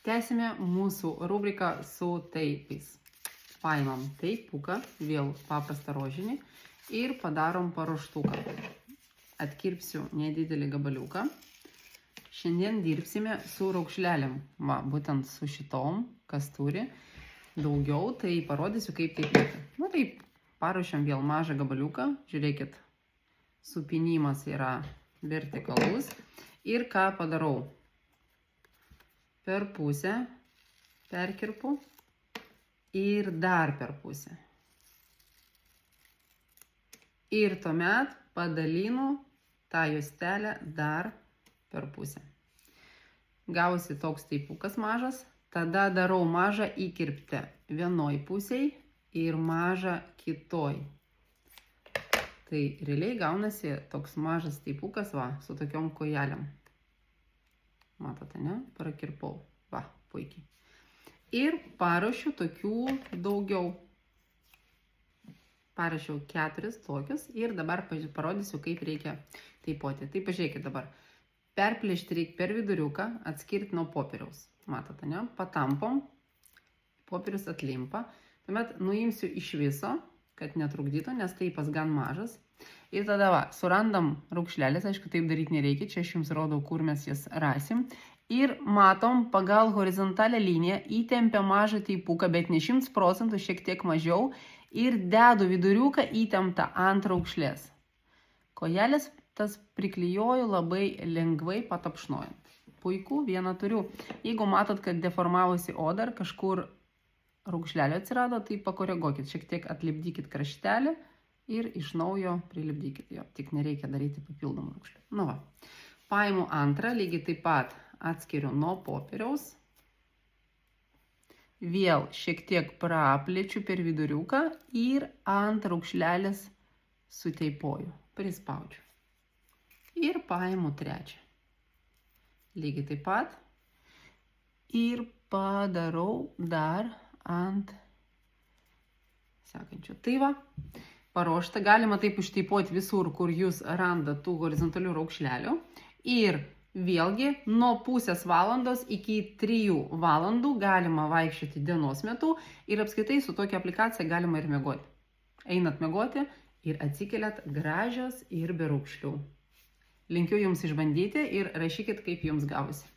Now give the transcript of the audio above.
Tęsime mūsų rubriką su teipais. Paimam teipuką, vėl paprastą rožinį ir padarom paruoštuką. Atkirpsiu nedidelį gabaliuką. Šiandien dirbsime su raukšlelėm. Va, būtent su šitom, kas turi daugiau, tai parodysiu, kaip taipyti. Na taip, paruošiam vėl mažą gabaliuką. Žiūrėkit, supinimas yra vertikalus. Ir ką padarau? Per pusę perkirpu ir dar per pusę. Ir tuomet padalinu tą juostelę dar per pusę. Gausi toks teipukas mažas, tada darau mažą įkirptę vienoj pusėj ir mažą kitoj. Tai realiai gaunasi toks mažas teipukas, va, su tokiom kojelėm. Matote, ne? Prakirpau. Va, puikiai. Ir paruošiu tokių daugiau. Parašiau 4 tokius ir dabar parodysiu, kaip reikia teipuoti. Tai pažiūrėkit dabar. Perplėšti reikia per viduriuką, atskirti nuo popieriaus. Matote, ne? Patampom, popierius atlimpa. Tuomet nuimsiu iš viso, kad netrukdytų, nes teipas gan mažas. Ir tada va, surandam raukšlelės, aišku, taip daryti nereikia, čia aš jums rodau, kur mes jas rasim. Ir matom, pagal horizontalią liniją įtempiam mažą teipuką, bet ne 100%, šiek tiek mažiau. Ir dedu viduriuką įtemptą ant raukšlės. Kojelės tas priklijuoju labai lengvai patapšnojant. Puiku, vieną turiu. Jeigu matot, kad deformavosi oda ar kažkur raukšlelė atsirado, tai pakoreguokit, šiek tiek atlipdykit kraštelį. Ir iš naujo prilipdykit jo, tik nereikia daryti papildomų raukšlių. Nu va, paimu antrą, lygiai taip pat atskiriu nuo popieriaus. Vėl šiek tiek praplėčiu per viduriuką ir ant raukšlelės suteipuoju, prispaudžiu. Ir paimu trečią. Lygiai taip pat. Ir padarau dar ant sekančio. Tai va. Paruošta, galima taip užteipuoti visur, kur jūs randat tų horizontalių raukšlelių. Ir vėlgi nuo pusės valandos iki 3 valandų galima vaikščioti dienos metu ir apskritai su tokia aplikacija galima ir miegoti. Einat miegoti ir atsikeliat gražios ir be raukšlių. Linkiu jums išbandyti ir rašykit, kaip jums gavosi.